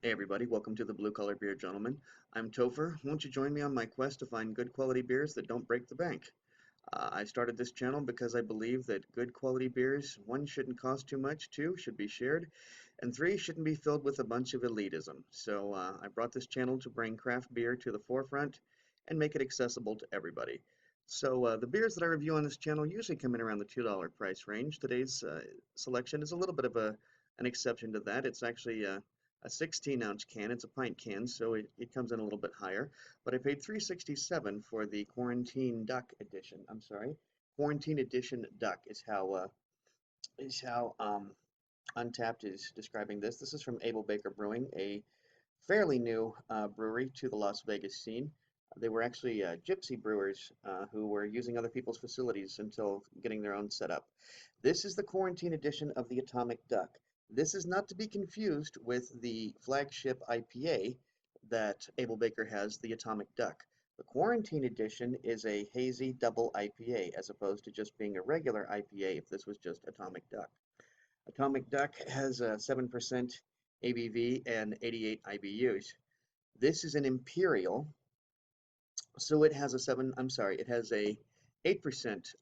Hey everybody, welcome to the Blue Collar Beer Gentleman. I'm Topher. Won't you join me on my quest to find good quality beers that don't break the bank? I started this channel because I believe that good quality beers, one, shouldn't cost too much, two, should be shared, and three, shouldn't be filled with a bunch of elitism. So I brought this channel to bring craft beer to the forefront and make it accessible to everybody. So the beers that I review on this channel usually come in around the $2 price range. Today's selection is a little bit of an exception to that. It's actually a 16-ounce can. It's a pint can, so it comes in a little bit higher. But I paid $3.67 for the Quarantine Duck edition. I'm sorry, Quarantine Edition Duck is how Untapped is describing this. This is from Able Baker Brewing, a fairly new brewery to the Las Vegas scene. They were actually gypsy brewers who were using other people's facilities until getting their own setup. This is the quarantine edition of the Atomic Duck. This is not to be confused with the flagship IPA that Able Baker has, the Atomic Duck. The quarantine edition is a hazy double IPA as opposed to just being a regular IPA if this was just Atomic Duck. Atomic Duck has a 7% ABV and 88 IBUs. This is an Imperial, so it has a 8%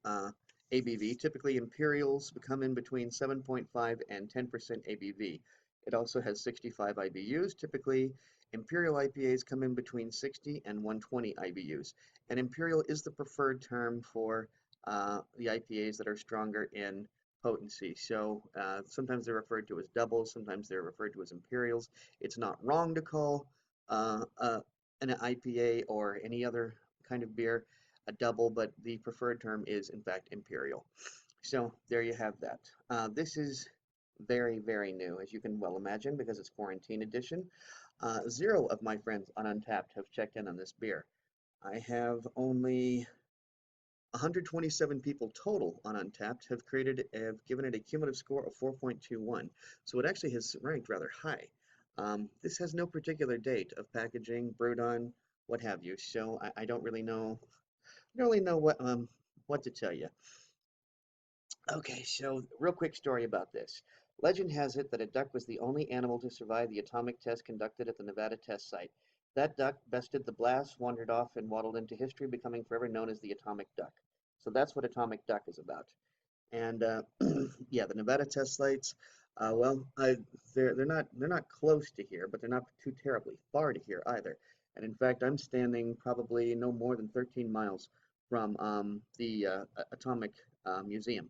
ABV. Typically, Imperials come in between 7.5 and 10% ABV. It also has 65 IBUs. Typically, Imperial IPAs come in between 60 and 120 IBUs. And Imperial is the preferred term for the IPAs that are stronger in potency. So sometimes they're referred to as doubles, sometimes they're referred to as Imperials. It's not wrong to call uh, uh, an IPA or any other kind of beer a double, but the preferred term is in fact imperial. So there you have that. This is very, very new, as you can well imagine, because it's quarantine edition. Zero of my friends on Untapped have checked in on this beer. I have only 127 people total on Untapped have given it a cumulative score of 4.21. So it actually has ranked rather high. This has no particular date of packaging, brewed on, what have you. So I don't really know what to tell you. Okay, so real quick story about this. Legend has it that a duck was the only animal to survive the atomic test conducted at the Nevada test site. That duck bested the blast, wandered off, and waddled into history, becoming forever known as the atomic duck. So that's what atomic duck is about. And yeah, the Nevada test sites. Well, they're not close to here, but they're not too terribly far to here either. And in fact, I'm standing probably no more than 13 miles from the Atomic Museum.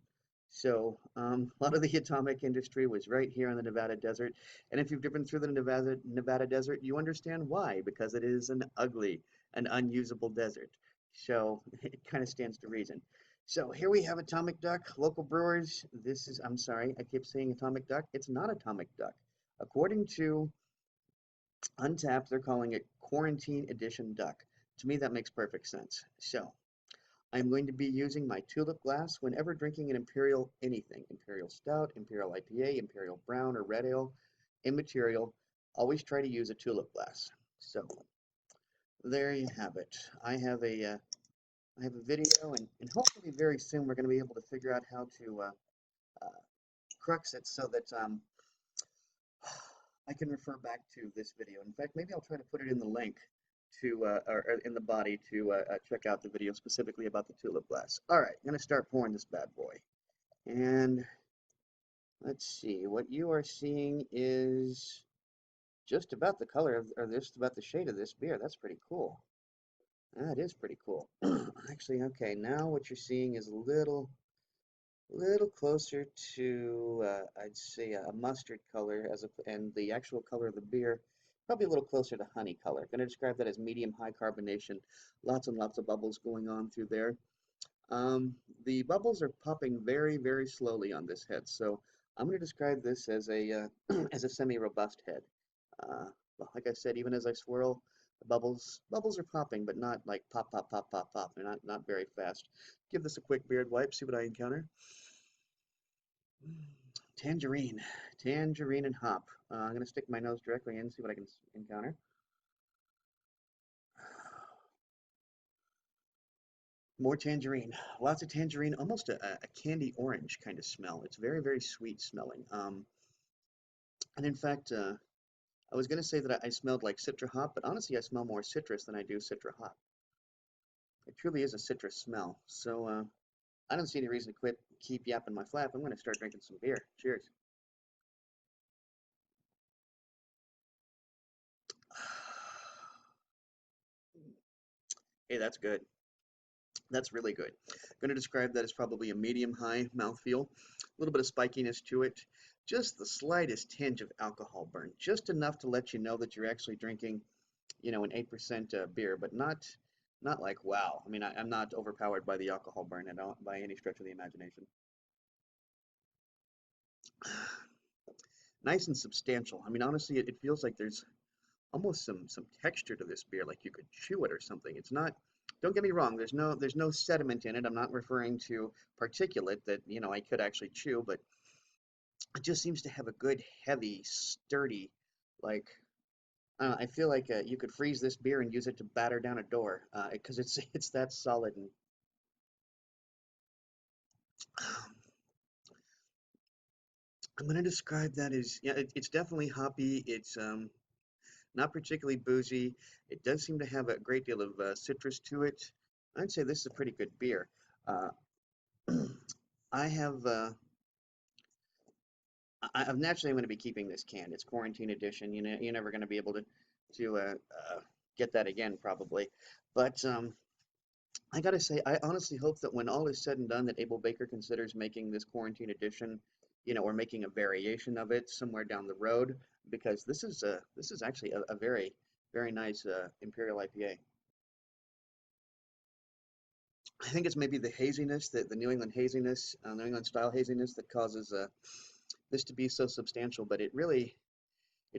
So a lot of the atomic industry was right here in the Nevada desert. And if you've driven through the Nevada desert, you understand why, because it is an ugly and unusable desert. So it kind of stands to reason. So here we have Atomic Duck, local brewers. I'm sorry, I keep saying Atomic Duck. It's not Atomic Duck. According to Untapped, they're calling it Quarantine Edition Duck. To me, that makes perfect sense. So I'm going to be using my tulip glass whenever drinking an Imperial anything. Imperial Stout, Imperial IPA, Imperial Brown, or Red Ale, immaterial. Always try to use a tulip glass. So there you have it. I have a video, and hopefully very soon we're going to be able to figure out how to uh, crux it so that I can refer back to this video. In fact, maybe I'll try to put it in the link to or in the body to check out the video specifically about the tulip glass. All right, I'm going to start pouring this bad boy. And let's see, what you are seeing is just about the color of, or just about the shade of this beer. That's pretty cool. That is pretty cool. Actually, okay, now what you're seeing is a little closer to, I'd say, a mustard color and the actual color of the beer, probably a little closer to honey color. Going to describe that as medium high carbonation. Lots and lots of bubbles going on through there. Um, the bubbles are popping very, very slowly on this head, so I'm going to describe this as a as a semi-robust head. Well, like I said, even as I swirl, the bubbles are popping, but not like pop, pop, pop, pop, pop. They're not very fast. Give this a quick beard wipe, see what I encounter. Tangerine, tangerine and hop. I'm going to stick my nose directly in, see what I can encounter. More tangerine, lots of tangerine, almost a candy orange kind of smell. It's very, very sweet smelling. And in fact, I was going to say that I smelled like citra hop, but honestly, I smell more citrus than I do citra hop. It truly is a citrus smell. So I don't see any reason to keep yapping my flap. I'm going to start drinking some beer. Cheers. Hey, that's good. That's really good. Going to describe that as probably a medium-high mouthfeel, a little bit of spikiness to it, just the slightest tinge of alcohol burn, just enough to let you know that you're actually drinking, an 8% beer, but not like wow. I mean, I'm not overpowered by the alcohol burn at all by any stretch of the imagination. Nice and substantial. I mean, honestly, it feels like there's almost some texture to this beer, like you could chew it or something. It's not. Don't get me wrong. There's no sediment in it. I'm not referring to particulate that I could actually chew, but it just seems to have a good, heavy, sturdy, like I feel like you could freeze this beer and use it to batter down a door because it's that solid. And I'm going to describe that as, yeah, it's definitely hoppy. It's not particularly boozy. It does seem to have a great deal of citrus to it. I'd say this is a pretty good beer. Uh, I have I'm naturally going to be keeping this can. It's quarantine edition. You're never going to be able to get that again probably. But I gotta say, I honestly hope that when all is said and done, that Abel Baker considers making this quarantine edition, or making a variation of it somewhere down the road, because this is actually a very very nice Imperial IPA. I think it's maybe the haziness, the New England haziness, New England style haziness that causes this to be so substantial. But it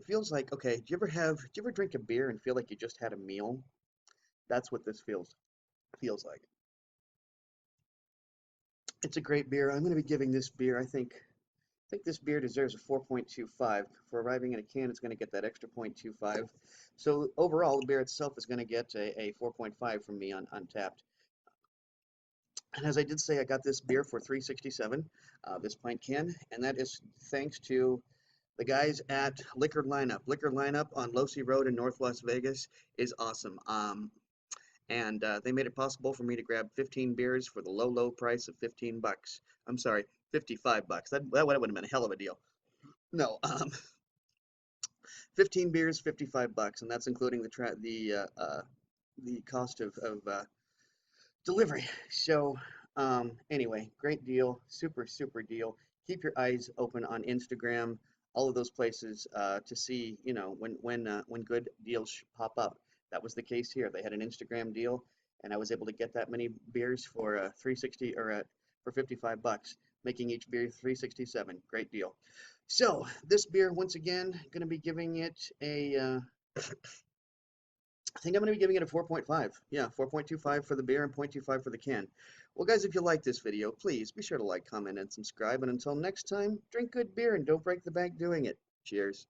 feels like, okay, do you ever drink a beer and feel like you just had a meal? That's what this feels like. It's a great beer. I'm going to be giving this beer, I think this beer deserves a 4.25. For arriving in a can, it's going to get that extra 0.25. So overall, the beer itself is going to get a 4.5 from me on Untapped. And as I did say, I got this beer for 367, this pint can, and that is thanks to the guys at Liquor Lineup. Liquor Lineup on Losee Road in North Las Vegas is awesome. And they made it possible for me to grab 15 beers for the low, low price of 15 bucks. I'm sorry, 55 bucks. That would have been a hell of a deal. No, 15 beers, 55 bucks, and that's including the cost of delivery. So, anyway, great deal, super, super deal. Keep your eyes open on Instagram, all of those places to see, when good deals pop up. That was the case here. They had an Instagram deal, and I was able to get that many beers for 360 or for 55 bucks, making each beer 367. Great deal. So this beer, once again, going to be giving it I think I'm going to be giving it a 4.5. Yeah, 4.25 for the beer and 0.25 for the can. Well, guys, if you like this video, please be sure to like, comment, and subscribe. And until next time, drink good beer and don't break the bank doing it. Cheers.